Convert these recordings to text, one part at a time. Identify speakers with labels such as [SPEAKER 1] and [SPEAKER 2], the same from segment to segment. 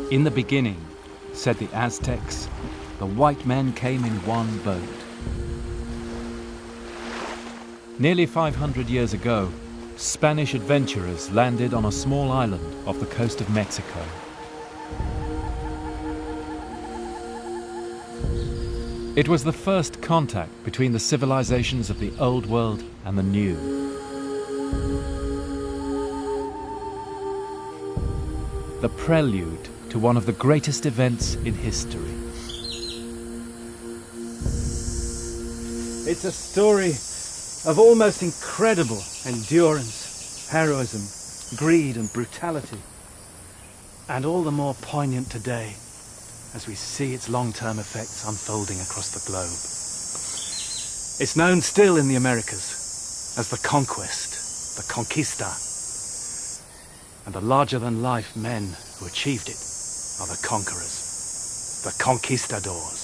[SPEAKER 1] In the beginning, said the Aztecs, the white men came in one boat. Nearly 500 years ago, Spanish adventurers landed on a small island off the coast of Mexico. It was the first contact between the civilizations of the Old World and the New. The prelude to one of the greatest events in history.
[SPEAKER 2] It's a story of almost incredible endurance, heroism, greed and brutality. And all the more poignant today as we see its long-term effects unfolding across the globe. It's known still in the Americas as the conquest, the conquista. And the larger-than-life men who achieved it are the conquerors, the conquistadors.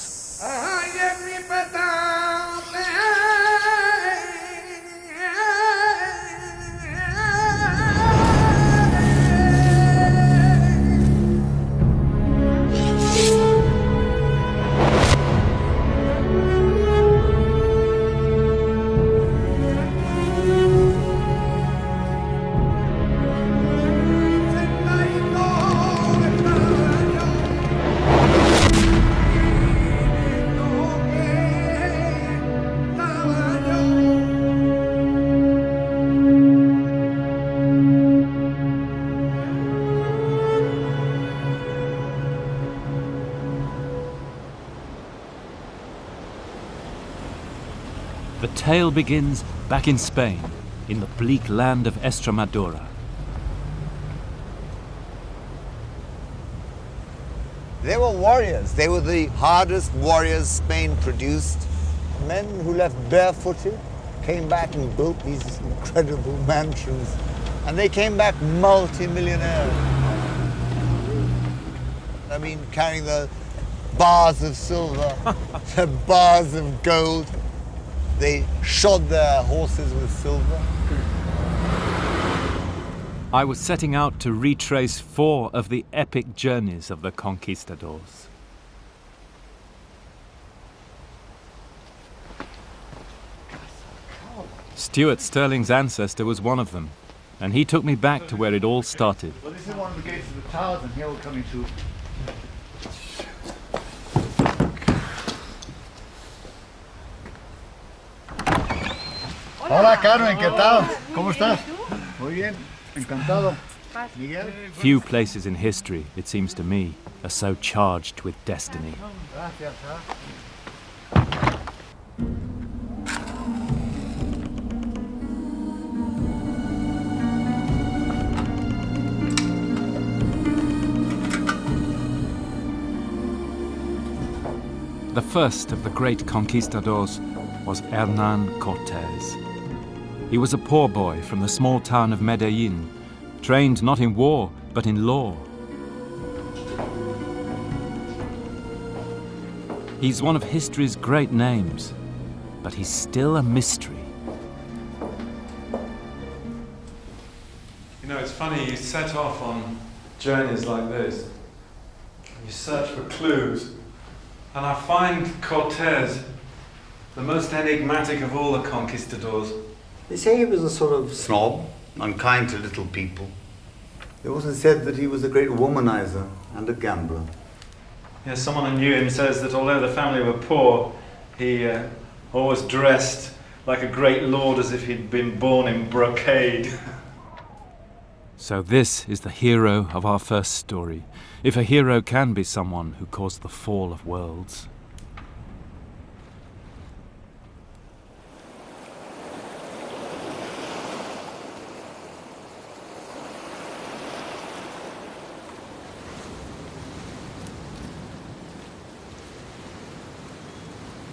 [SPEAKER 1] The tale begins back in Spain, in the bleak land of Extremadura.
[SPEAKER 3] They were warriors. They were the hardest warriors Spain produced. Men who left barefooted, came back and built these incredible mansions. And they came back multi-millionaires. I mean, carrying the bars of silver, the bars of gold. They shod their horses with silver.
[SPEAKER 1] I was setting out to retrace 4 of the epic journeys of the conquistadors. Stuart Sterling's ancestor was one of them, and he took me back to where it all started.
[SPEAKER 4] Well, this is one of the gates of the towers, and here we're coming to. Hola Carmen, ¿qué tal? ¿Cómo estás? Muy bien, encantado. Miguel?
[SPEAKER 1] Few places in history, it seems to me, are so charged with destiny.
[SPEAKER 4] Gracias.
[SPEAKER 1] The first of the great conquistadors was Hernán Cortés. He was a poor boy from the small town of Medellin, trained not in war, but in law. He's one of history's great names, but he's still a mystery.
[SPEAKER 5] You know, it's funny, you set off on journeys like this, you search for clues, and I find Cortés the most enigmatic of all the conquistadors.
[SPEAKER 3] They say he was a sort of snob, unkind to little people. It also said that he was a great womanizer and a gambler.
[SPEAKER 5] Yeah, someone who knew him says that although the family were poor, he always dressed like a great lord as if he'd been born in brocade.
[SPEAKER 1] So this is the hero of our first story, if a hero can be someone who caused the fall of worlds.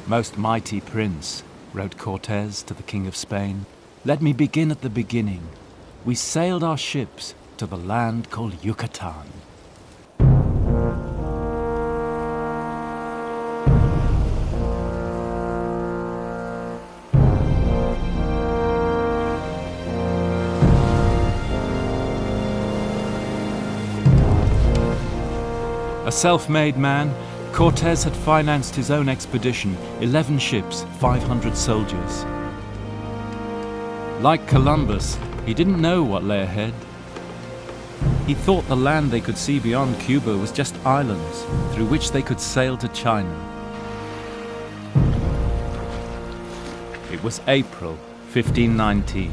[SPEAKER 1] Most mighty prince, wrote Cortés to the King of Spain, let me begin at the beginning. We sailed our ships to the land called Yucatán. A self-made man, Cortés had financed his own expedition, 11 ships, 500 soldiers. Like Columbus, he didn't know what lay ahead. He thought the land they could see beyond Cuba was just islands through which they could sail to China. It was April 1519.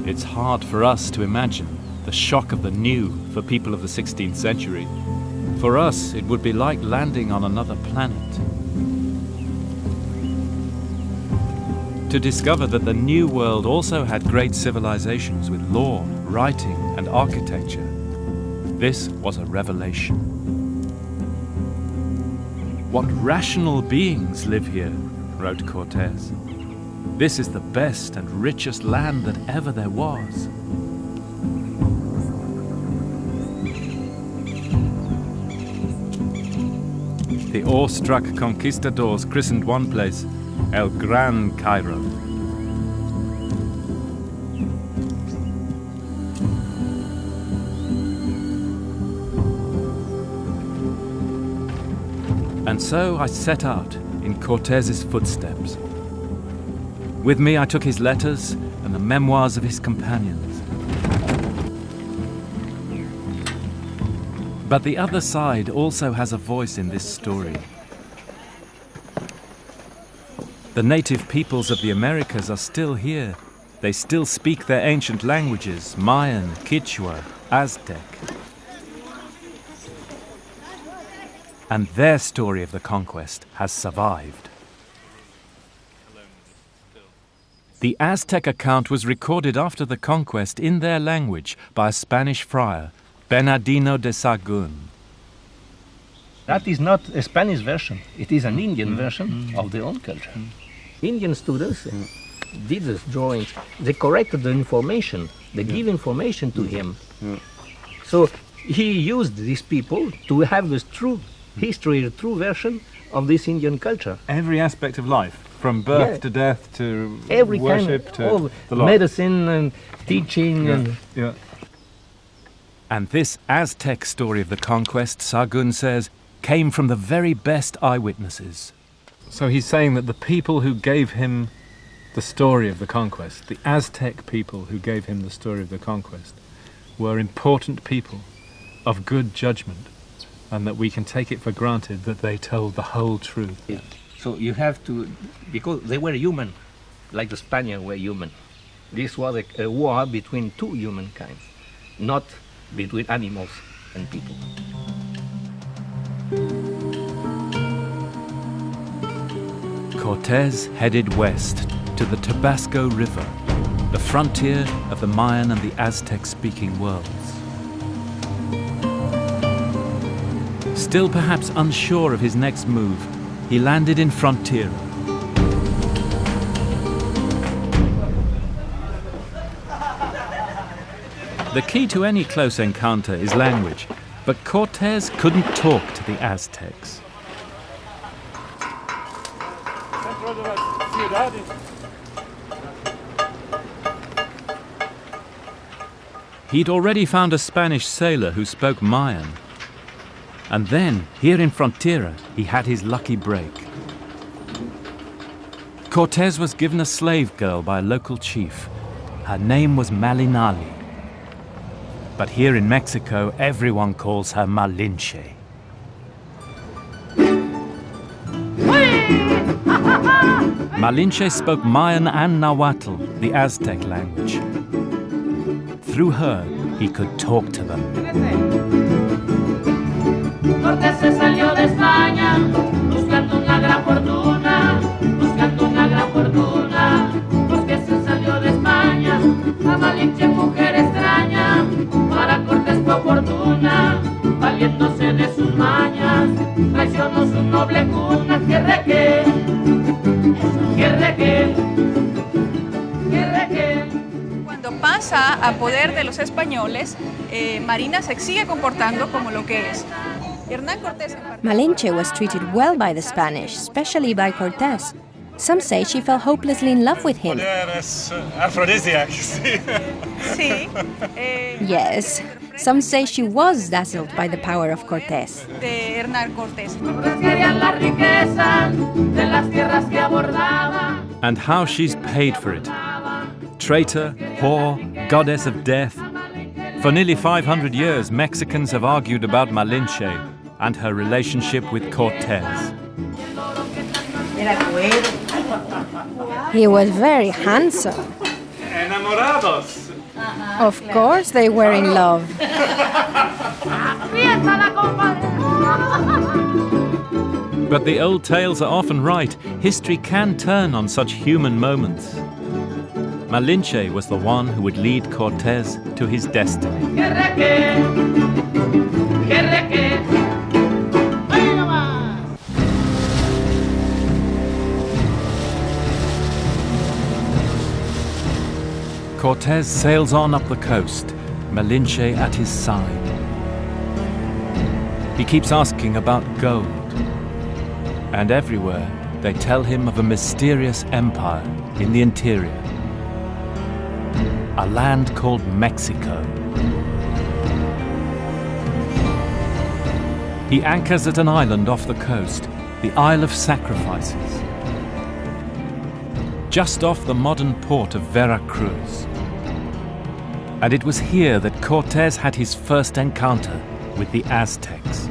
[SPEAKER 1] It's hard for us to imagine the shock of the new for people of the 16th century. For us, it would be like landing on another planet. To discover that the New World also had great civilizations with law, writing, and architecture. This was a revelation. What rational beings live here, wrote Cortés. This is the best and richest land that ever there was. The awestruck conquistadors christened one place El Gran Cairo. And so I set out in Cortés's footsteps. With me I took his letters and the memoirs of his companions. But the other side also has a voice in this story. The native peoples of the Americas are still here. They still speak their ancient languages, Mayan, Quechua, Aztec. And their story of the conquest has survived. The Aztec account was recorded after the conquest in their language by a Spanish friar, Bernardino de Sahagún.
[SPEAKER 6] That is not a Spanish version, it is an Indian version of their own culture. Indian students did this drawings, they corrected the information, they give information to him. So he used these people to have this true history, the true version of this Indian culture.
[SPEAKER 5] Every aspect of life. From birth to death to
[SPEAKER 6] every
[SPEAKER 5] worship
[SPEAKER 6] kind of,
[SPEAKER 5] to the lot.
[SPEAKER 6] Medicine and teaching
[SPEAKER 1] And this Aztec story of the conquest, Sahagún says, came from the very best eyewitnesses.
[SPEAKER 5] So he's saying that the people who gave him the story of the conquest, the Aztec people who gave him the story of the conquest, were important people of good judgment, and that we can take it for granted that they told the whole truth.
[SPEAKER 6] Yeah. So you have to, because they were human, like the Spaniards were human. This was a war between two humankind, not between animals and people.
[SPEAKER 1] Cortés headed west to the Tabasco River, the frontier of the Mayan and the Aztec-speaking worlds. Still perhaps unsure of his next move, he landed in Frontera. The key to any close encounter is language, but Cortés couldn't talk to the Aztecs. He'd already found a Spanish sailor who spoke Mayan. And then, here in Frontera, he had his lucky break. Cortés was given a slave girl by a local chief. Her name was Malinali. But here in Mexico, everyone calls her Malinche. Malinche spoke Mayan and Nahuatl, the Aztec language. Through her, he could talk to them.
[SPEAKER 7] Cortés se salió de España, buscando una gran fortuna, buscando una gran fortuna. Cortés se salió de España, a Malinche mujer extraña, para Cortés fue oportuna, valiéndose de sus mañas, traicionó su noble cuna, que reque,
[SPEAKER 8] pasa a poder de los españoles, Marina se sigue comportando como lo que es. Hernán Cortés
[SPEAKER 9] Malinche was treated well by the Spanish, especially by Cortés. Some say she fell hopelessly in love with him. Yes, some say she was dazzled by the power of Cortés.
[SPEAKER 8] De Hernán Cortés.
[SPEAKER 1] And how she's paid for it. Traitor, whore, goddess of death. For nearly 500 years, Mexicans have argued about Malinche and her relationship with Cortés.
[SPEAKER 9] He was very handsome.
[SPEAKER 5] Enamorados.
[SPEAKER 9] Of course they were in love.
[SPEAKER 1] But the old tales are often right. History can turn on such human moments. Malinche was the one who would lead Cortés to his destiny. Cortés sails on up the coast, Malinche at his side. He keeps asking about gold. And everywhere they tell him of a mysterious empire in the interior. A land called Mexico. He anchors at an island off the coast, the Isle of Sacrifices, just off the modern port of Veracruz. And it was here that Cortés had his first encounter with the Aztecs.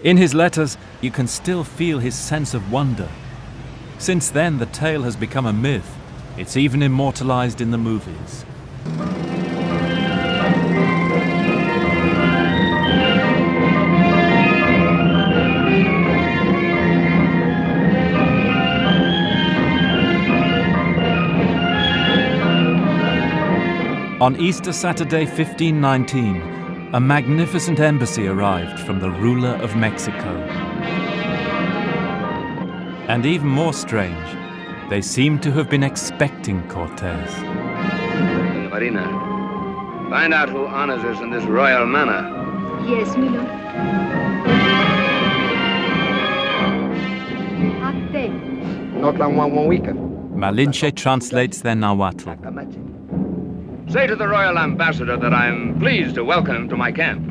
[SPEAKER 1] In his letters, you can still feel his sense of wonder. Since then, the tale has become a myth. It's even immortalized in the movies. On Easter Saturday 1519, a magnificent embassy arrived from the ruler of Mexico. And even more strange, they seem to have been expecting Cortés.
[SPEAKER 10] Marina, find out who honors us in this royal manner.
[SPEAKER 11] Yes, my lord.
[SPEAKER 1] Malinche translates their Nahuatl.
[SPEAKER 10] Say to the royal ambassador that I am pleased to welcome him to my camp.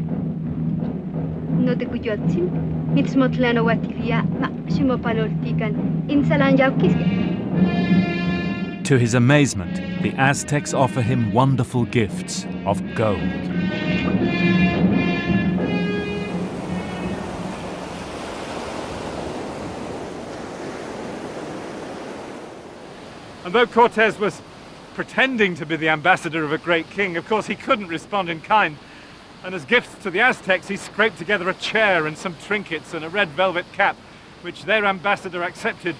[SPEAKER 1] To his amazement, the Aztecs offer him wonderful gifts of gold.
[SPEAKER 5] And though Cortés was pretending to be the ambassador of a great king, of course he couldn't respond in kind. And as gifts to the Aztecs, he scraped together a chair and some trinkets and a red velvet cap, which their ambassador accepted,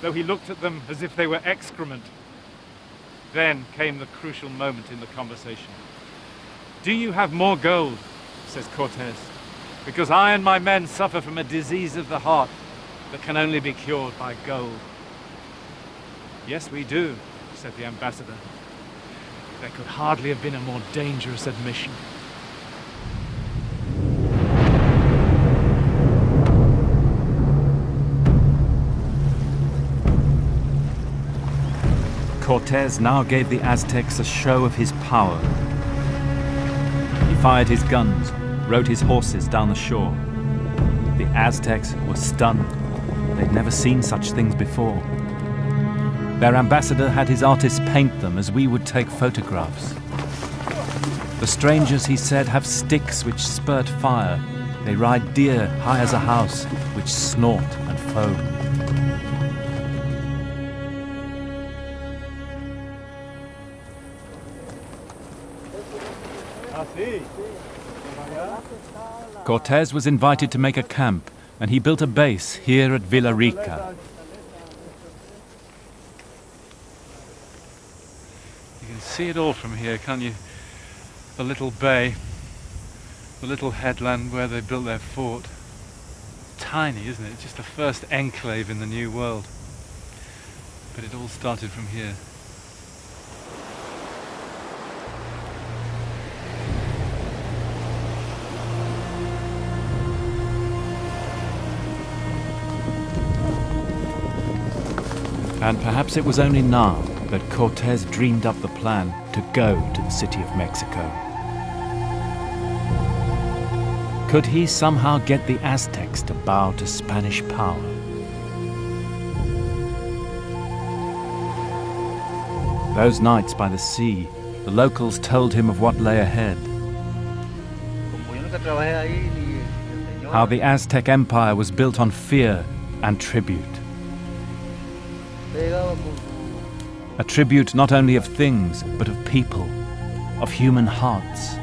[SPEAKER 5] though he looked at them as if they were excrement. Then came the crucial moment in the conversation. "Do you have more gold?" says Cortés, "because I and my men suffer from a disease of the heart that can only be cured by gold." "Yes, we do," said the ambassador. There could hardly have been a more dangerous admission.
[SPEAKER 1] Cortés now gave the Aztecs a show of his power. He fired his guns, rode his horses down the shore. The Aztecs were stunned. They'd never seen such things before. Their ambassador had his artists paint them as we would take photographs. The strangers, he said, have sticks which spurt fire. They ride deer high as a house, which snort and foam. Cortés was invited to make a camp, and he built a base here at Villarrica.
[SPEAKER 5] You can see it all from here, can't you? The little bay, the little headland where they built their fort. Tiny, isn't it? It's just the first enclave in the New World. But it all started from here.
[SPEAKER 1] And perhaps it was only now that Cortés dreamed up the plan to go to the city of Mexico. Could he somehow get the Aztecs to bow to Spanish power? Those nights by the sea, the locals told him of what lay ahead. How the Aztec Empire was built on fear and tribute. A tribute not only of things, but of people, of human hearts.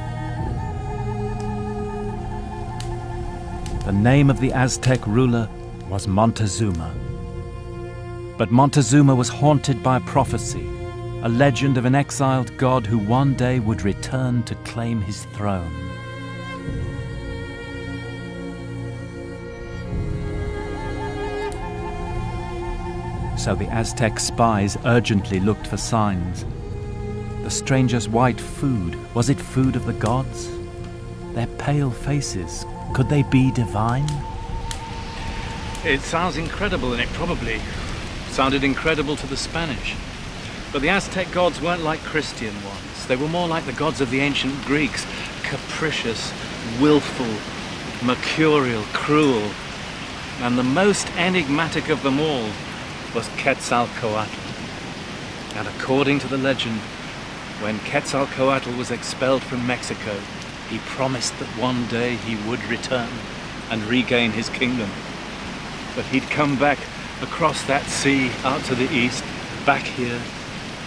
[SPEAKER 1] The name of the Aztec ruler was Montezuma. But Montezuma was haunted by a prophecy, a legend of an exiled god who one day would return to claim his throne. So the Aztec spies urgently looked for signs. The strangers' white food, was it food of the gods? Their pale faces, could they be divine?
[SPEAKER 2] It sounds incredible, and it probably sounded incredible to the Spanish. But the Aztec gods weren't like Christian ones. They were more like the gods of the ancient Greeks, capricious, willful, mercurial, cruel. And the most enigmatic of them all was Quetzalcoatl. And according to the legend, when Quetzalcoatl was expelled from Mexico, he promised that one day he would return and regain his kingdom. But he'd come back across that sea out to the east, back here,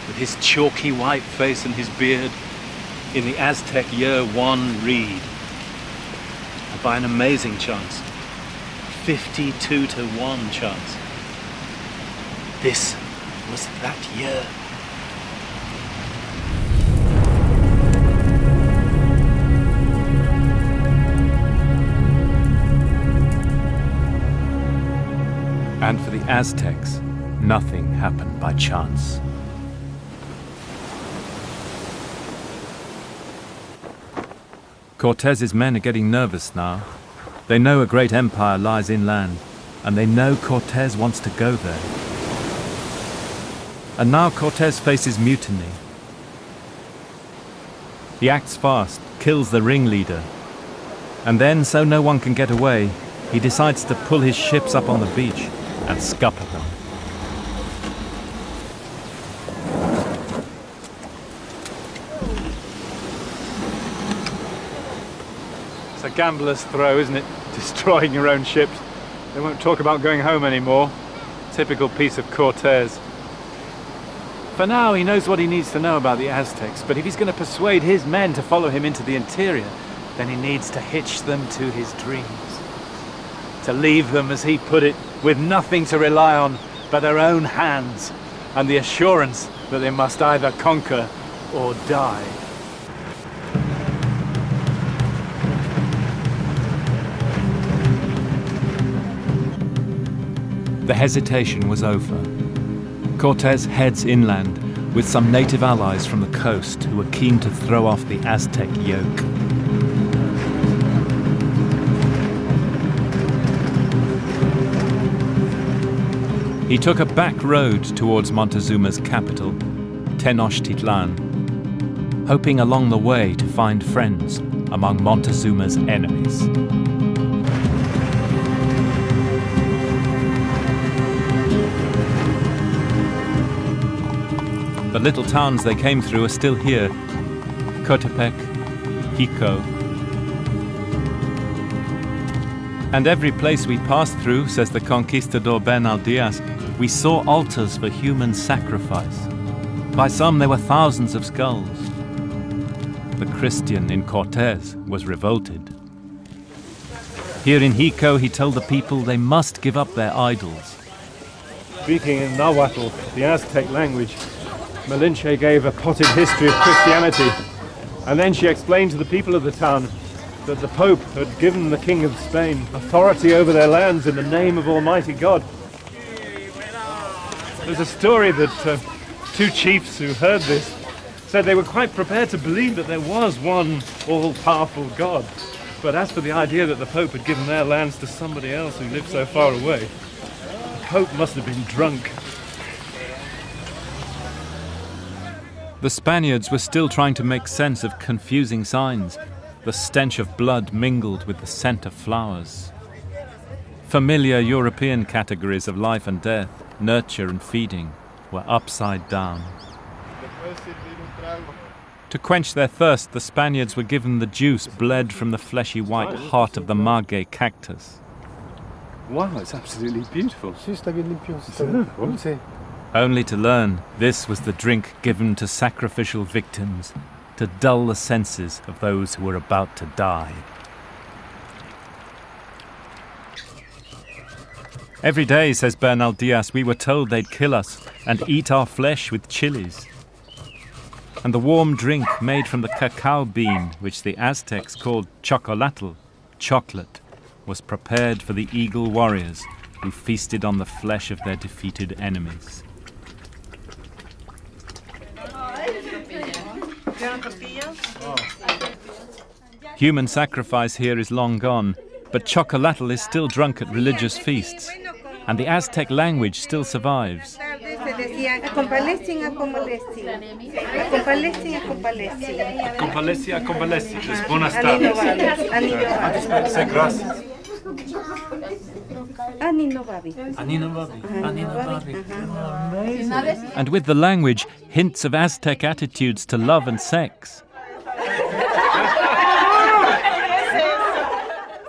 [SPEAKER 2] with his chalky white face and his beard, in the Aztec year 1 reed. And by an amazing chance, 52-to-1 chance, this was that year.
[SPEAKER 1] And for the Aztecs, nothing happened by chance. Cortés's men are getting nervous now. They know a great empire lies inland, and they know Cortés wants to go there. And now Cortés faces mutiny. He acts fast, kills the ringleader, and then, so no one can get away, he decides to pull his ships up on the beach and scupper them.
[SPEAKER 5] It's a gambler's throw, isn't it? Destroying your own ships. They won't talk about going home anymore. Typical piece of Cortés. For now, he knows what he needs to know about the Aztecs, but if he's going to persuade his men to follow him into the interior, then he needs to hitch them to his dreams. To leave them, as he put it, with nothing to rely on but their own hands and the assurance that they must either conquer or die.
[SPEAKER 1] The hesitation was over. Cortés heads inland with some native allies from the coast who were keen to throw off the Aztec yoke. He took a back road towards Montezuma's capital, Tenochtitlan, hoping along the way to find friends among Montezuma's enemies. The little towns they came through are still here: Cotepec, Jico. And every place we passed through, says the Conquistador Hernán, we saw altars for human sacrifice. By some there were thousands of skulls. The Christian in Cortés was revolted. Here in Jico, he told the people they must give up their idols.
[SPEAKER 5] Speaking in Nahuatl, the Aztec language, Malinche gave a potted history of Christianity, and then she explained to the people of the town that the Pope had given the King of Spain authority over their lands in the name of Almighty God. There's a story that two chiefs who heard this said they were quite prepared to believe that there was one all-powerful God. But as for the idea that the Pope had given their lands to somebody else who lived so far away, the Pope must have been drunk.
[SPEAKER 1] The Spaniards were still trying to make sense of confusing signs. The stench of blood mingled with the scent of flowers. Familiar European categories of life and death, nurture and feeding, were upside down. To quench their thirst, the Spaniards were given the juice bled from the fleshy white heart of the maguey cactus.
[SPEAKER 2] Wow, it's absolutely beautiful.
[SPEAKER 1] Only to learn this was the drink given to sacrificial victims to dull the senses of those who were about to die. Every day, says Bernal Diaz, we were told they'd kill us and eat our flesh with chilies. And the warm drink made from the cacao bean, which the Aztecs called chocolatl, chocolate, was prepared for the eagle warriors who feasted on the flesh of their defeated enemies. Human sacrifice here is long gone, but chocolatl is still drunk at religious feasts, and the Aztec language still survives. And with the language, hints of Aztec attitudes to love and sex.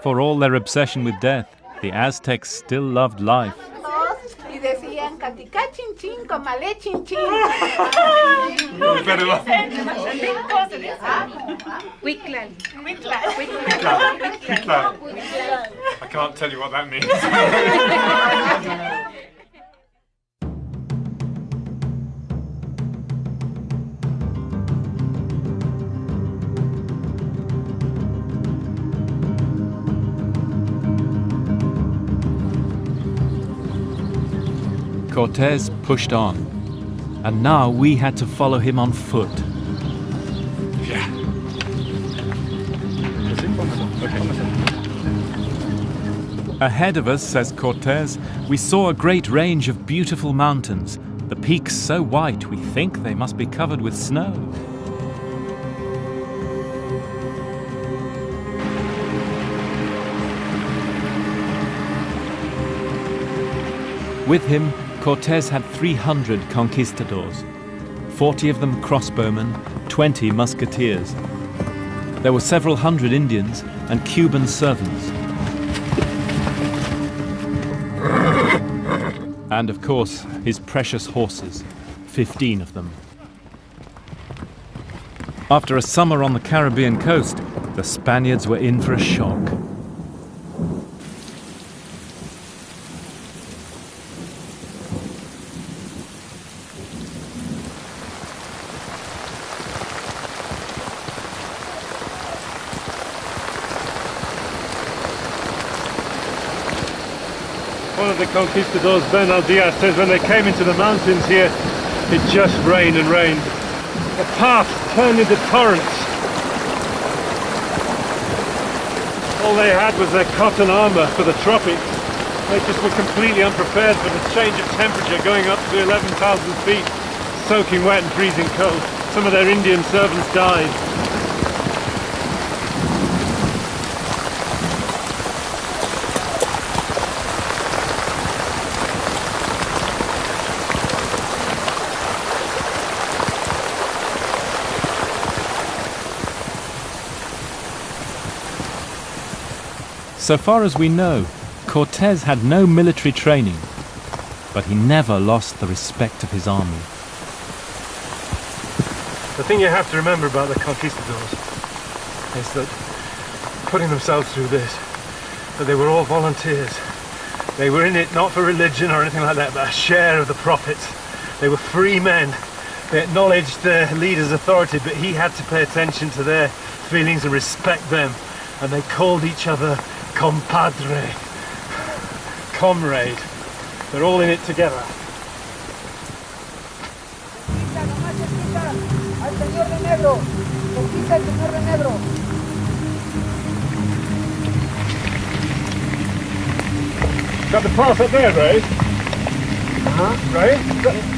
[SPEAKER 1] For all their obsession with death, the Aztecs still loved life.
[SPEAKER 5] I can't tell you what that means.
[SPEAKER 1] Cortés pushed on, and now we had to follow him on foot. Ahead of us, says Cortés, we saw a great range of beautiful mountains, the peaks so white we think they must be covered with snow. With him, Cortés had 300 conquistadors, 40 of them crossbowmen, 20 musketeers. There were several hundred Indians and Cuban servants. And of course, his precious horses, 15 of them. After a summer on the Caribbean coast, the Spaniards were in for a shock.
[SPEAKER 2] One of the conquistadors, Bernal Diaz, says when they came into the mountains here, it just rained and rained. The paths turned into torrents. All they had was their cotton armour for the tropics. They just were completely unprepared for the change of temperature going up to 11,000 feet, soaking wet and freezing cold. Some of their Indian servants died.
[SPEAKER 1] So far as we know, Cortés had no military training, but he never lost the respect of his army.
[SPEAKER 2] The thing you have to remember about the conquistadors is that, putting themselves through this, that they were all volunteers. They were in it not for religion or anything like that, but a share of the profits. They were free men. They acknowledged their leader's authority, but he had to pay attention to their feelings and respect them. And they called each other compadre, comrade. They're all in it together. Got the pass up there, Ray? Ray?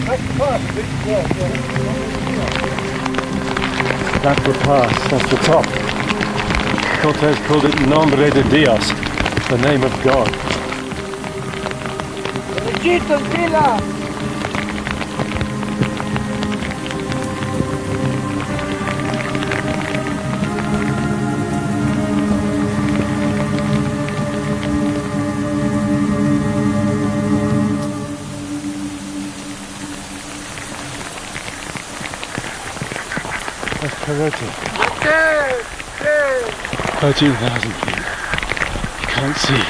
[SPEAKER 2] That's the pass, is it? Yeah.
[SPEAKER 11] That's the pass, that's the top. Cortés called it Nombre de Dios, the name of God. That's Perote. 13,000 feet. Can't see.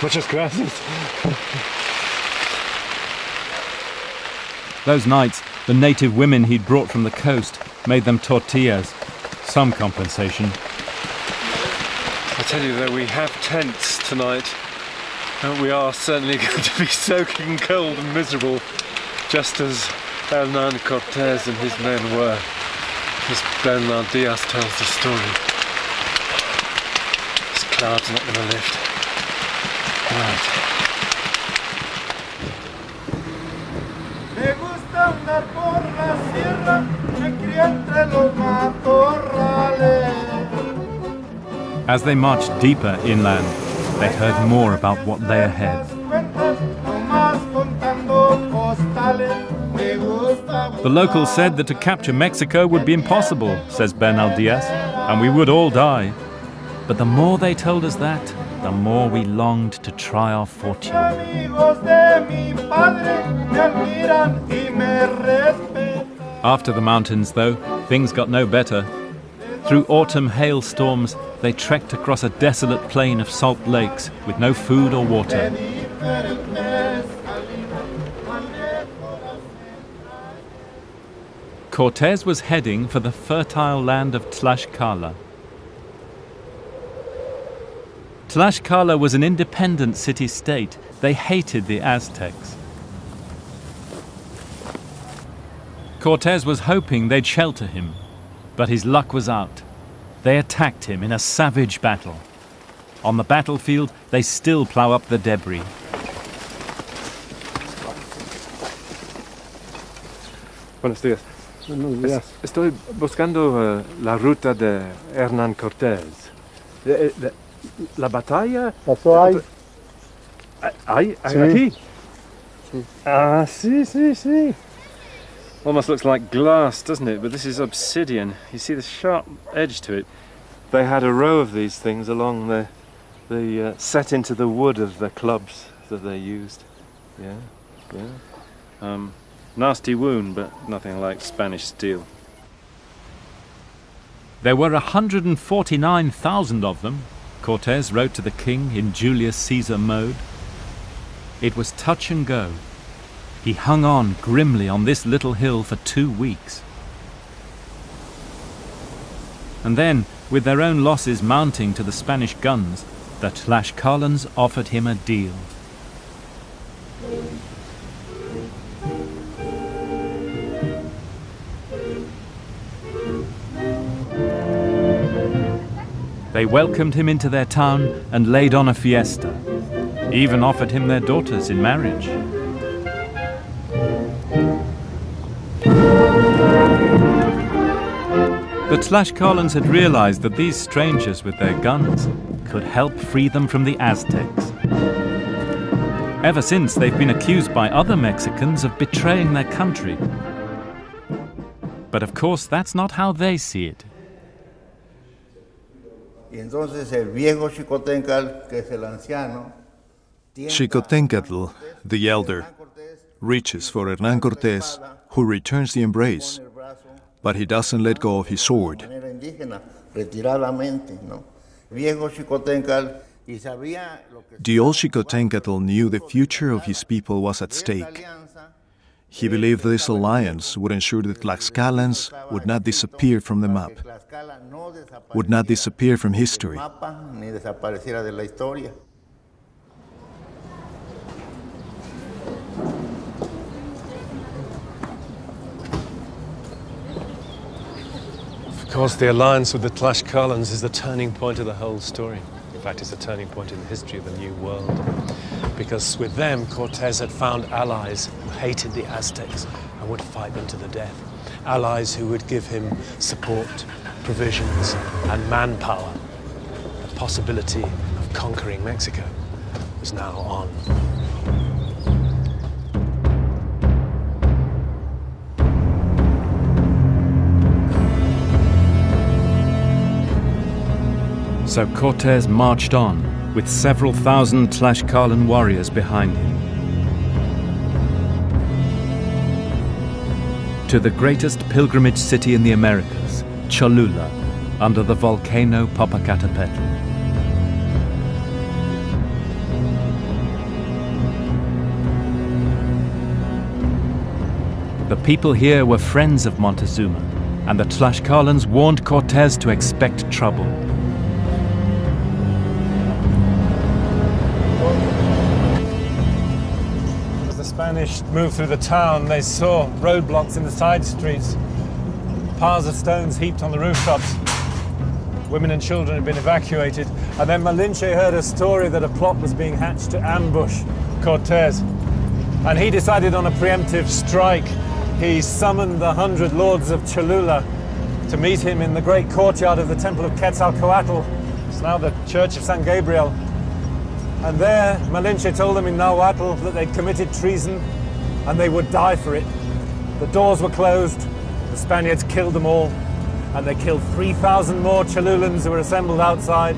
[SPEAKER 11] Muchas gracias.
[SPEAKER 1] Those nights, the native women he'd brought from the coast made them tortillas, some compensation.
[SPEAKER 11] I tell you that we have tents tonight, and we are certainly going to be soaking cold and miserable, just as Hernán Cortés and his men were, as Bernal Diaz tells the story. This cloud's not going to lift. Right.
[SPEAKER 1] As they marched deeper inland, they heard more about what lay ahead. The locals said that to capture Mexico would be impossible, says Bernal Diaz, and we would all die. But the more they told us that, the more we longed to try our fortune. After the mountains, though, things got no better. Through autumn hailstorms, they trekked across a desolate plain of salt lakes with no food or water. Cortés was heading for the fertile land of Tlaxcala. Tlaxcala was an independent city-state. They hated the Aztecs. Cortés was hoping they'd shelter him, but his luck was out. They attacked him in a savage battle. On the battlefield, they still plow up the debris.
[SPEAKER 11] Buenos días. Buenos días. Estoy buscando la ruta de Hernán Cortés. La batalla.
[SPEAKER 4] Pasó ahí.
[SPEAKER 11] Ahí,
[SPEAKER 4] Sí.
[SPEAKER 11] aquí.
[SPEAKER 4] Sí.
[SPEAKER 11] Ah, sí. Almost looks like glass, doesn't it? But this is obsidian. You see the sharp edge to it. They had a row of these things along the set into the wood of the clubs that they used. Yeah. Nasty wound, but nothing like Spanish steel.
[SPEAKER 1] There were 149,000 of them, Cortés wrote to the king in Julius Caesar mode. It was touch and go. He hung on grimly on this little hill for 2 weeks. And then, with their own losses mounting to the Spanish guns, the Tlaxcalans offered him a deal. They welcomed him into their town and laid on a fiesta, even offered him their daughters in marriage. The Tlaxcalans had realized that these strangers with their guns could help free them from the Aztecs. Ever since, they've been accused by other Mexicans of betraying their country. But of course, that's not how they see it.
[SPEAKER 12] Xicotencatl, the elder, reaches for Hernán Cortés, who returns the embrace, but he doesn't let go of his sword. The old Xicotencatl knew the future of his people was at stake. He believed this alliance would ensure that Tlaxcalans would not disappear from the map, would not disappear from history.
[SPEAKER 11] Of course, the alliance with the Tlaxcalans is the turning point of the whole story. In fact, it's a turning point in the history of the New World. Because with them, Cortés had found allies who hated the Aztecs and would fight them to the death. Allies who would give him support, provisions, and manpower. The possibility of conquering Mexico was now on.
[SPEAKER 1] So Cortés marched on, with several thousand Tlaxcalan warriors behind him, to the greatest pilgrimage city in the Americas, Cholula, under the volcano Popocatépetl. The people here were friends of Montezuma, and the Tlaxcalans warned Cortés to expect trouble.
[SPEAKER 5] Spanish moved through the town, they saw roadblocks in the side streets, piles of stones heaped on the rooftops. Women and children had been evacuated, and then Malinche heard a story that a plot was being hatched to ambush Cortés. And he decided on a preemptive strike. He summoned the 100 lords of Cholula to meet him in the great courtyard of the temple of Quetzalcoatl. It's now the church of San Gabriel. And there, Malinche told them in Nahuatl that they'd committed treason and they would die for it. The doors were closed, the Spaniards killed them all, and they killed 3,000 more Cholulans who were assembled outside,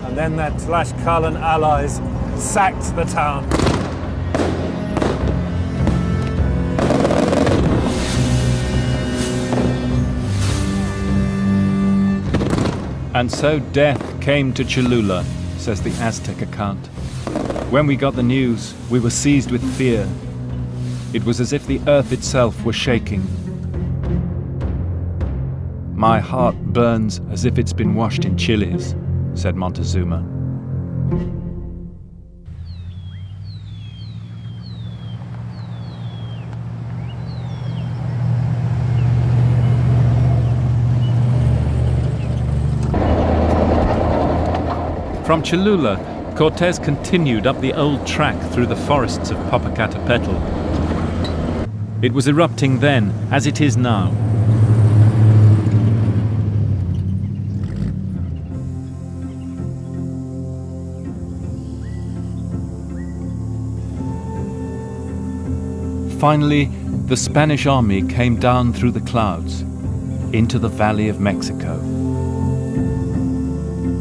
[SPEAKER 5] and then their Tlaxcalan allies sacked the town.
[SPEAKER 1] And so death came to Cholula, says the Aztec account. When we got the news, we were seized with fear. It was as if the earth itself were shaking. My heart burns as if it's been washed in chilies, said Montezuma. From Cholula, Cortés continued up the old track through the forests of Popocatépetl. It was erupting then, as it is now. Finally, the Spanish army came down through the clouds into the Valley of Mexico.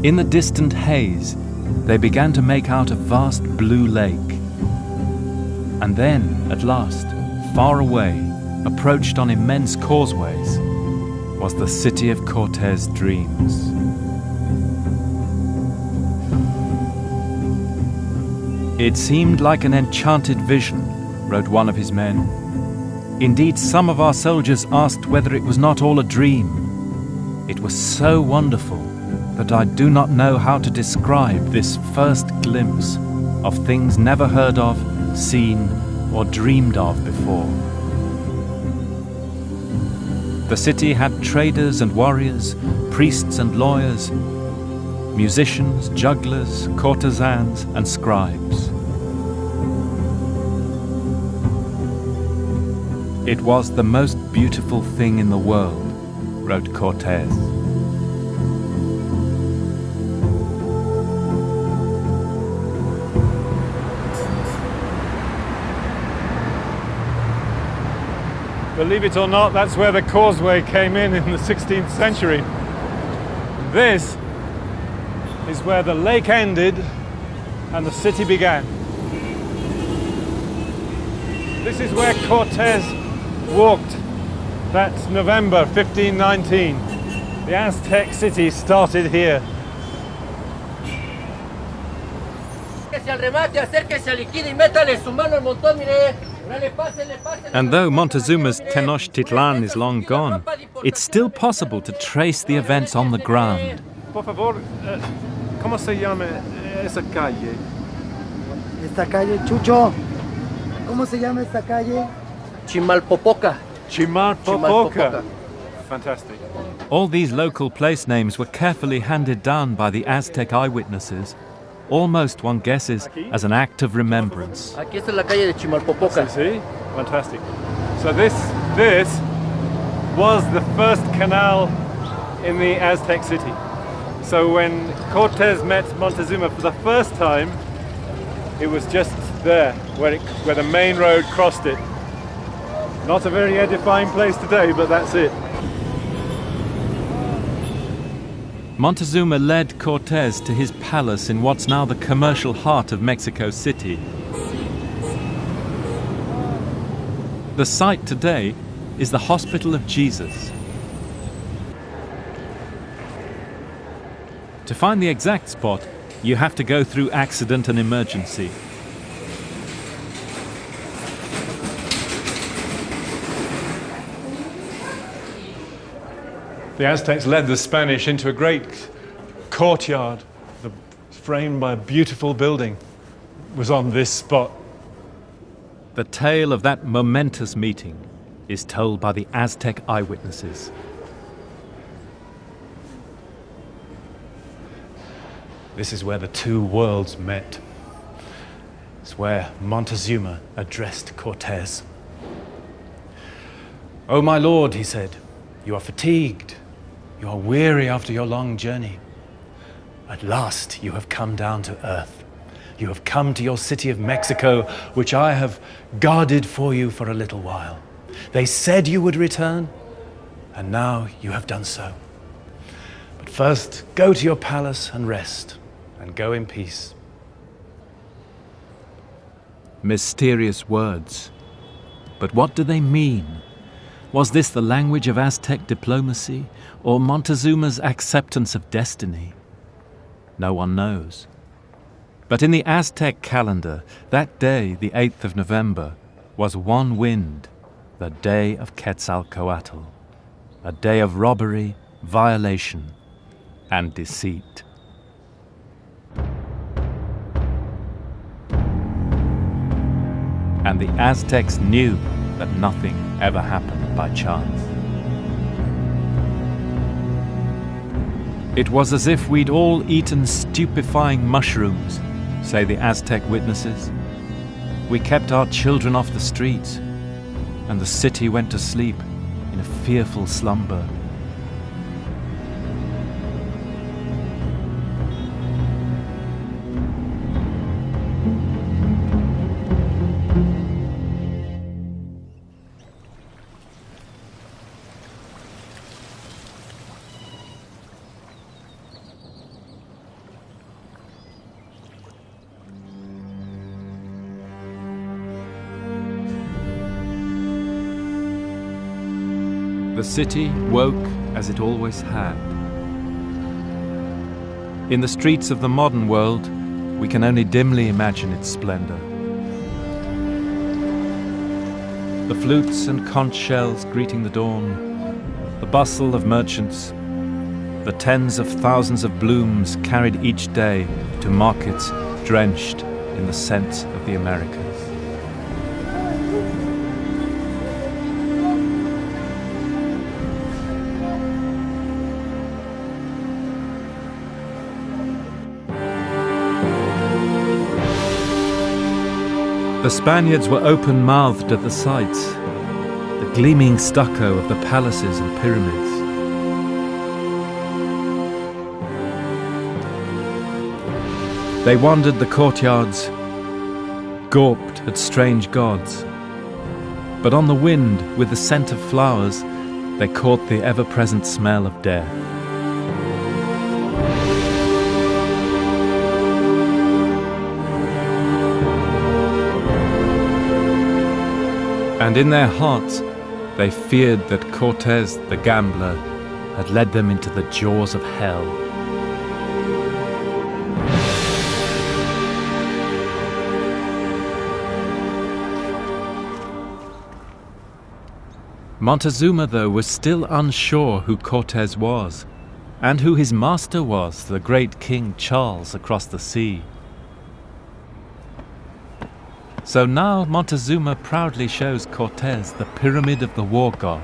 [SPEAKER 1] In the distant haze, they began to make out a vast blue lake. And then, at last, far away, approached on immense causeways, was the city of Cortés' dreams. It seemed like an enchanted vision, wrote one of his men. Indeed, some of our soldiers asked whether it was not all a dream. It was so wonderful that I do not know how to describe this first glimpse of things never heard of, seen, or dreamed of before. The city had traders and warriors, priests and lawyers, musicians, jugglers, courtesans, and scribes. It was the most beautiful thing in the world, wrote Cortés.
[SPEAKER 5] Believe it or not, that's where the causeway came in the 16th century. This is where the lake ended and the city began. This is where Cortés walked that November 1519. The Aztec city started here.
[SPEAKER 1] And though Montezuma's Tenochtitlan is long gone, it's still possible to trace the events on the ground.
[SPEAKER 5] Por favor, ¿cómo se llama esa calle?
[SPEAKER 13] Esta calle, Chucho. ¿Cómo se llama esta calle?
[SPEAKER 6] Chimalpopoca.
[SPEAKER 5] Chimalpopoca.
[SPEAKER 11] fantastic.
[SPEAKER 1] All these local place names were carefully handed down by the Aztec eyewitnesses, almost, one guesses, as an act of remembrance.
[SPEAKER 6] Aquí está la calle de Chimalpopoca.
[SPEAKER 11] See? Fantastic. So this was the first canal in the Aztec city. So when Cortés met Montezuma for the first time, it was just there, where the main road crossed it. Not a very edifying place today, but that's it.
[SPEAKER 1] Montezuma led Cortés to his palace in what's now the commercial heart of Mexico City. The site today is the Hospital of Jesus. To find the exact spot, you have to go through accident and emergency.
[SPEAKER 11] The Aztecs led the Spanish into a great courtyard, framed by a beautiful building, was on this spot.
[SPEAKER 1] The tale of that momentous meeting is told by the Aztec eyewitnesses.
[SPEAKER 2] This is where the two worlds met. It's where Montezuma addressed Cortés. "Oh, my lord," he said, "you are fatigued. You are weary after your long journey. At last you have come down to earth. You have come to your city of Mexico, which I have guarded for you for a little while. They said you would return, and now you have done so. But first, go to your palace and rest, and go in peace."
[SPEAKER 1] Mysterious words. But what do they mean? Was this the language of Aztec diplomacy, or Montezuma's acceptance of destiny? No one knows. But in the Aztec calendar, that day, the 8th of November, was one wind, the day of Quetzalcoatl, a day of robbery, violation, and deceit. And the Aztecs knew that nothing ever happened by chance. It was as if we'd all eaten stupefying mushrooms, say the Aztec witnesses. We kept our children off the streets, and the city went to sleep in a fearful slumber. The city woke as it always had. In the streets of the modern world, we can only dimly imagine its splendor. The flutes and conch shells greeting the dawn, the bustle of merchants, the tens of thousands of blooms carried each day to markets drenched in the scent of the Americas. The Spaniards were open-mouthed at the sights, the gleaming stucco of the palaces and pyramids. They wandered the courtyards, gawped at strange gods. But on the wind, with the scent of flowers, they caught the ever-present smell of death. And in their hearts, they feared that Cortés, the gambler, had led them into the jaws of hell. Montezuma, though, was still unsure who Cortés was, and who his master was, the great King Charles across the sea. So now Montezuma proudly shows Cortés the pyramid of the war god,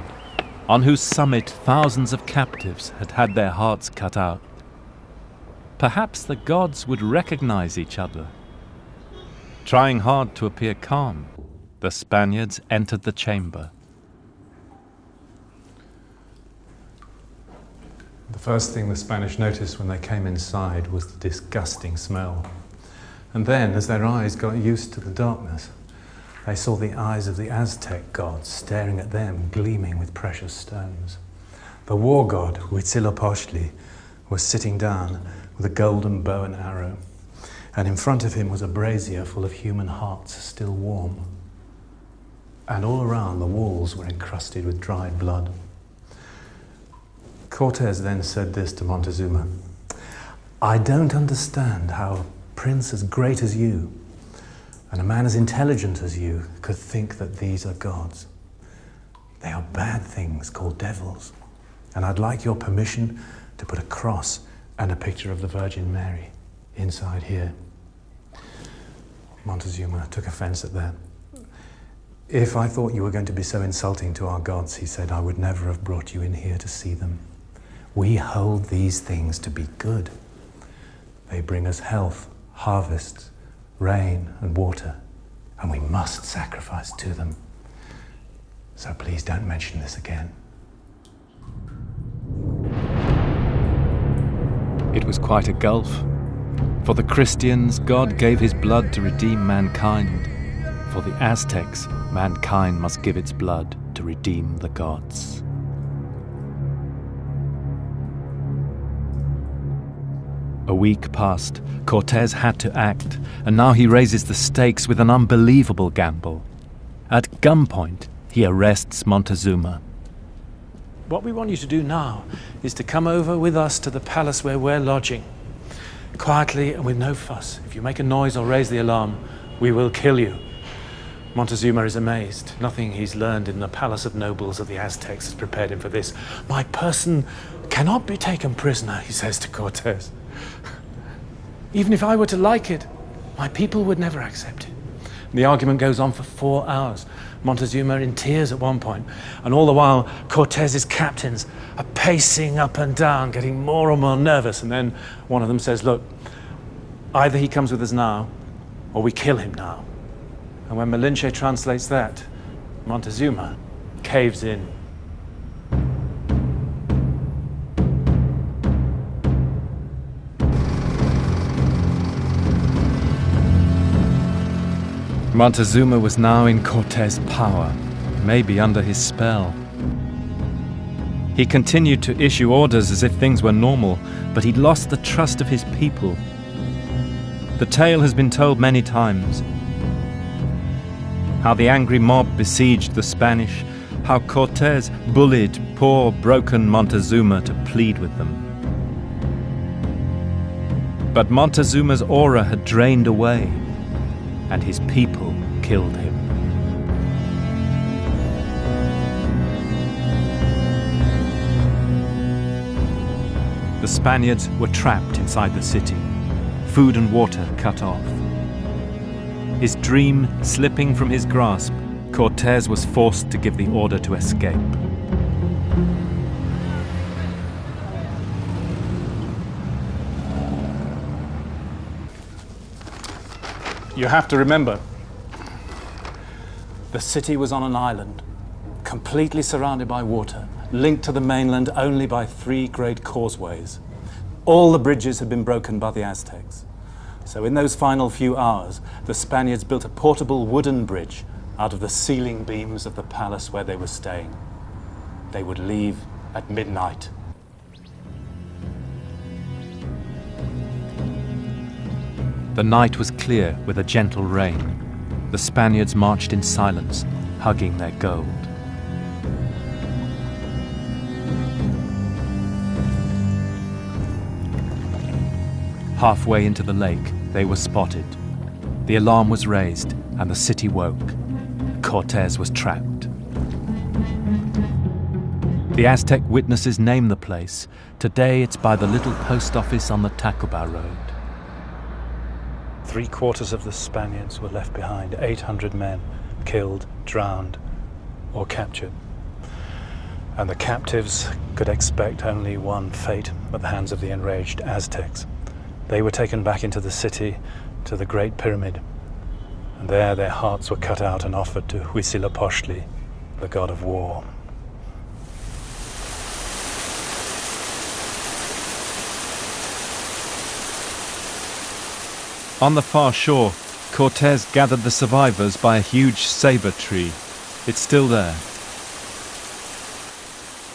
[SPEAKER 1] on whose summit thousands of captives had had their hearts cut out. Perhaps the gods would recognize each other. Trying hard to appear calm, the Spaniards entered the chamber.
[SPEAKER 5] The first thing the Spanish noticed when they came inside was the disgusting smell. And then, as their eyes got used to the darkness, they saw the eyes of the Aztec gods staring at them, gleaming with precious stones. The war god, Huitzilopochtli, was sitting down with a golden bow and arrow, and in front of him was a brazier full of human hearts still warm. And all around the walls were encrusted with dried blood. Cortés then said this to Montezuma: "I don't understand how a prince as great as you and a man as intelligent as you could think that these are gods. They are bad things called devils, and I'd like your permission to put a cross and a picture of the Virgin Mary inside here." Montezuma took offense at that. "If I thought you were going to be so insulting to our gods," he said, "I would never have brought you in here to see them. We hold these things to be good. They bring us health, harvests, rain and water, and we must sacrifice to them. So please don't mention this again."
[SPEAKER 1] It was quite a gulf. For the Christians, God gave his blood to redeem mankind. For the Aztecs, mankind must give its blood to redeem the gods. A week passed. Cortés had to act, and now he raises the stakes with an unbelievable gamble. At gunpoint, he arrests Montezuma.
[SPEAKER 2] What we want you to do now is to come over with us to the palace where we're lodging. Quietly and with no fuss. If you make a noise or raise the alarm, we will kill you. Montezuma is amazed. Nothing he's learned in the palace of nobles of the Aztecs has prepared him for this. "My person cannot be taken prisoner," he says to Cortés. "Even if I were to like it, my people would never accept it." The argument goes on for 4 hours. Montezuma in tears at one point, and all the while Cortés's captains are pacing up and down, getting more and more nervous, and then one of them says, "Look, either he comes with us now, or we kill him now." And when Malinche translates that, Montezuma caves in.
[SPEAKER 1] Montezuma was now in Cortés' power, maybe under his spell. He continued to issue orders as if things were normal, but he'd lost the trust of his people. The tale has been told many times. How the angry mob besieged the Spanish, how Cortés bullied poor, broken Montezuma to plead with them. But Montezuma's aura had drained away, and his people killed him. The Spaniards were trapped inside the city, food and water cut off. His dream slipping from his grasp, Cortés was forced to give the order to escape.
[SPEAKER 2] You have to remember, the city was on an island, completely surrounded by water, linked to the mainland only by 3 great causeways. All the bridges had been broken by the Aztecs. So in those final few hours, the Spaniards built a portable wooden bridge out of the ceiling beams of the palace where they were staying. They would leave at midnight.
[SPEAKER 1] The night was clear with a gentle rain. The Spaniards marched in silence, hugging their gold. Halfway into the lake, they were spotted. The alarm was raised, and the city woke. Cortés was trapped. The Aztec witnesses name the place. Today it's by the little post office on the Tacubá Road.
[SPEAKER 2] 3/4 of the Spaniards were left behind, 800 men killed, drowned, or captured. and the captives could expect only one fate at the hands of the enraged Aztecs. They were taken back into the city, to the Great Pyramid, and there their hearts were cut out and offered to Huitzilopochtli, the god of war.
[SPEAKER 1] On the far shore, Cortés gathered the survivors by a huge sabre tree. It's still there.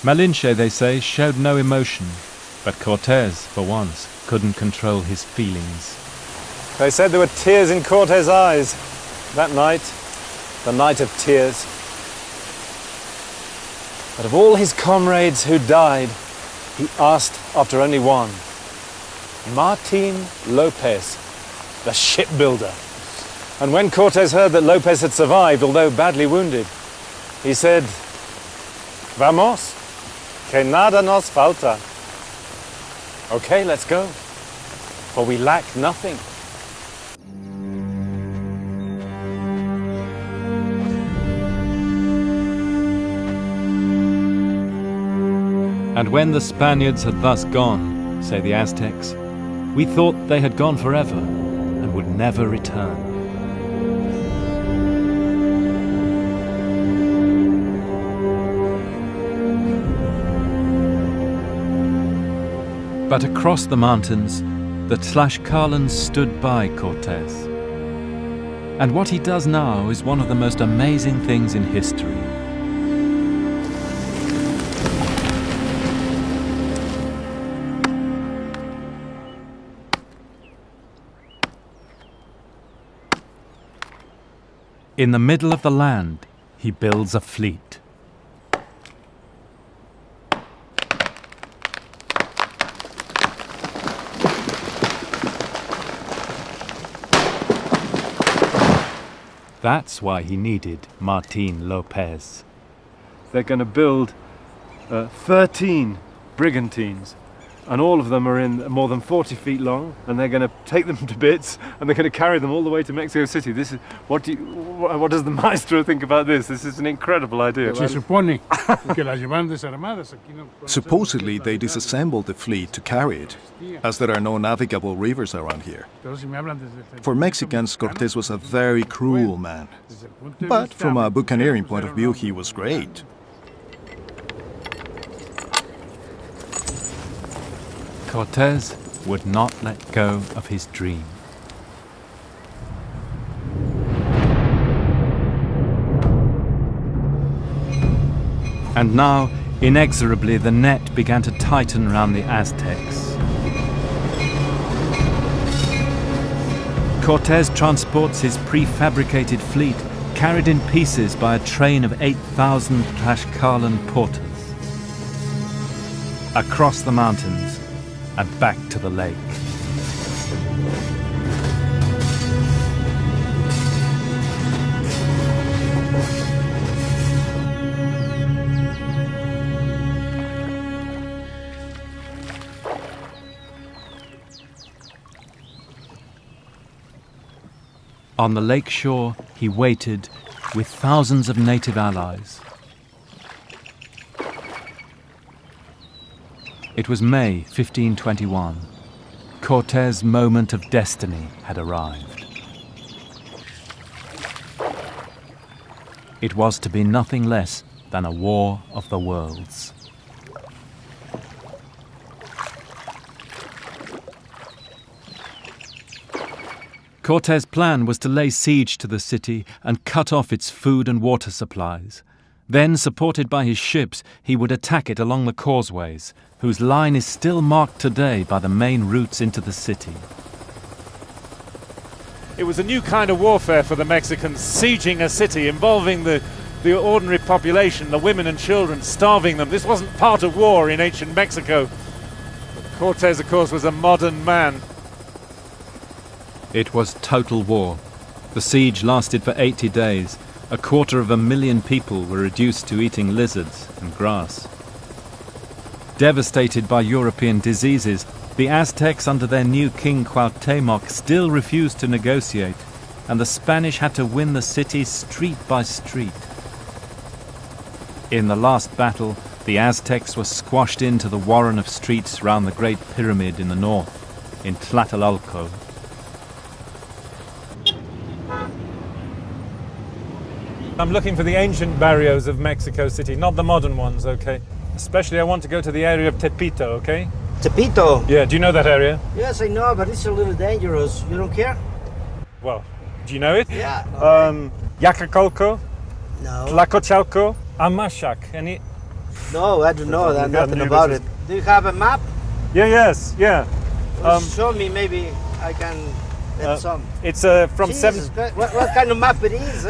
[SPEAKER 1] Malinche, they say, showed no emotion, but Cortés, for once, couldn't control his feelings.
[SPEAKER 5] They said there were tears in Cortés' eyes that night, the night of tears. But of all his comrades who died, he asked after only one, Martín López, the shipbuilder. And when Cortés heard that López had survived, although badly wounded, he said, Vamos, que nada nos falta. Okay, let's go, for we lack nothing.
[SPEAKER 1] And when the Spaniards had thus gone, say the Aztecs, we thought they had gone forever and would never return. But across the mountains, the Tlaxcalans stood by Cortés. And what he does now is one of the most amazing things in history. In the middle of the land, he builds a fleet. That's why he needed Martín López.
[SPEAKER 11] They're going to build 13 brigantines, and all of them are in more than 40 feet long, and they're going to take them to bits, and they're going to carry them all the way to Mexico City. This is what does the maestro think about this? This is an incredible idea.
[SPEAKER 12] Supposedly they disassembled the fleet to carry it, as there are no navigable rivers around here. For Mexicans, Cortés was a very cruel man. But from a buccaneering point of view, he was great.
[SPEAKER 1] Cortés would not let go of his dream. And now, inexorably, the net began to tighten round the Aztecs. Cortés transports his prefabricated fleet, carried in pieces by a train of 8,000 Tlaxcalan porters, across the mountains and back to the lake. On the lake shore, he waited with thousands of native allies. It was May 1521. Cortés' moment of destiny had arrived. It was to be nothing less than a war of the worlds. Cortés' plan was to lay siege to the city and cut off its food and water supplies. Then, supported by his ships, he would attack it along the causeways, whose line is still marked today by the main routes into the city.
[SPEAKER 14] It was a new kind of warfare for the Mexicans, sieging a city, involving the ordinary population, the women and children, starving them. This wasn't part of war in ancient Mexico. But Cortés, of course, was a modern man.
[SPEAKER 1] It was total war. The siege lasted for 80 days. 250,000 people were reduced to eating lizards and grass. Devastated by European diseases, the Aztecs under their new king Cuauhtémoc still refused to negotiate, and the Spanish had to win the city street by street. In the last battle, the Aztecs were squashed into the warren of streets round the Great Pyramid in the north, in Tlatelolco.
[SPEAKER 14] I'm looking for the ancient barrios of Mexico City, not the modern ones, okay? Especially I want to go to the area of Tepito, okay?
[SPEAKER 15] Tepito?
[SPEAKER 14] Yeah, do you know that area?
[SPEAKER 15] Yes, I know, but it's a little dangerous. You don't care?
[SPEAKER 14] Well, do you know it?
[SPEAKER 15] Yeah.
[SPEAKER 14] Yacacolco?
[SPEAKER 15] No.
[SPEAKER 14] Tlacochalco? Amachac? Any?
[SPEAKER 15] No, I don't know that, nothing about it. Do you have a map?
[SPEAKER 14] Yeah, yes, yeah.
[SPEAKER 15] Show me, maybe I can get some.
[SPEAKER 14] It's from
[SPEAKER 15] Jesus, what kind of map it is?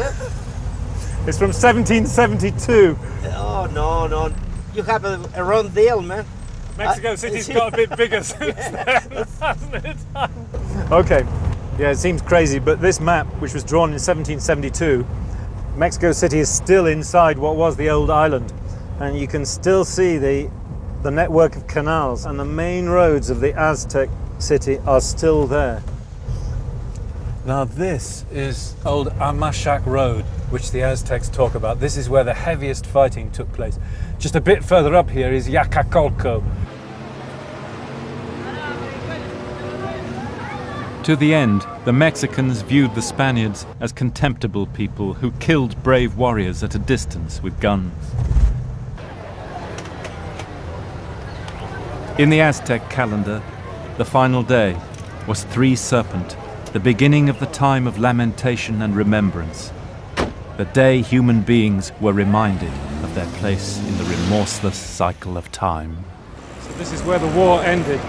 [SPEAKER 14] It's from 1772.
[SPEAKER 15] Oh, no. You have a round deal, man.
[SPEAKER 14] Mexico City's got a bit bigger since then, hasn't it? Okay. Yeah, it seems crazy, but this map, which was drawn in 1772, Mexico City is still inside what was the old island. And you can still see the network of canals, and the main roads of the Aztec city are still there. Now this is old Amachac Road, which the Aztecs talk about. This is where the heaviest fighting took place. Just a bit further up here is Yacacolco.
[SPEAKER 1] To the end, the Mexicans viewed the Spaniards as contemptible people who killed brave warriors at a distance with guns. In the Aztec calendar, the final day was Three Serpent, the beginning of the time of lamentation and remembrance, the day human beings were reminded of their place in the remorseless cycle of time.
[SPEAKER 14] So this is where the war ended,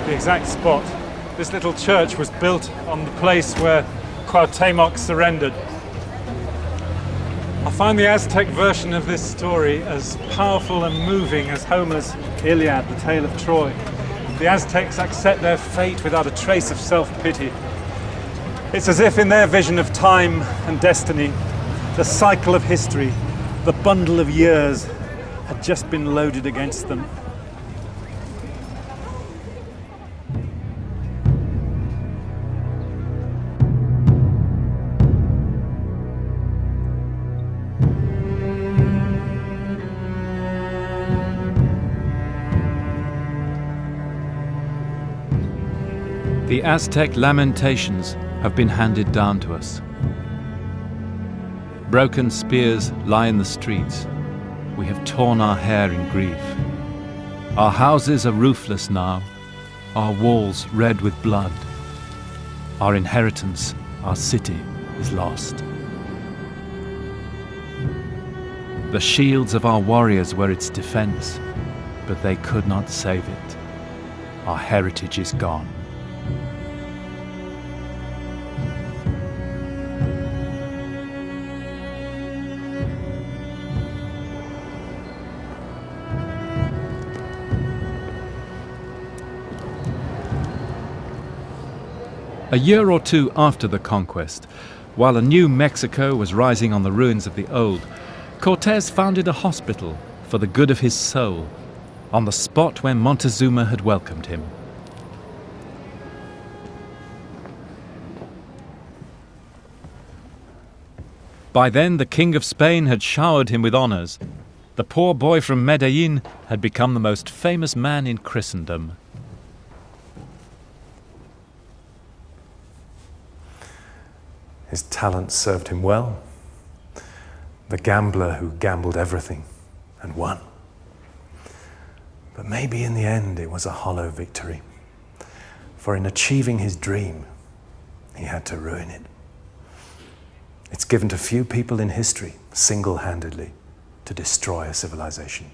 [SPEAKER 14] the exact spot. This little church was built on the place where Cuauhtémoc surrendered. I find the Aztec version of this story as powerful and moving as Homer's Iliad, the tale of Troy. The Aztecs accept their fate without a trace of self-pity. It's as if in their vision of time and destiny, the cycle of history, the bundle of years, had just been loaded against them.
[SPEAKER 1] The Aztec lamentations have been handed down to us. Broken spears lie in the streets. We have torn our hair in grief. Our houses are roofless now, our walls red with blood. Our inheritance, our city, is lost. The shields of our warriors were its defense, but they could not save it. Our heritage is gone. A year or two after the conquest, while a new Mexico was rising on the ruins of the old, Cortés founded a hospital for the good of his soul on the spot where Montezuma had welcomed him. By then, the King of Spain had showered him with honors. The poor boy from Medellin had become the most famous man in Christendom.
[SPEAKER 11] His talent served him well. The gambler who gambled everything and won. But maybe in the end it was a hollow victory. For in achieving his dream, he had to ruin it. It's given to few people in history, single-handedly, to destroy a civilization.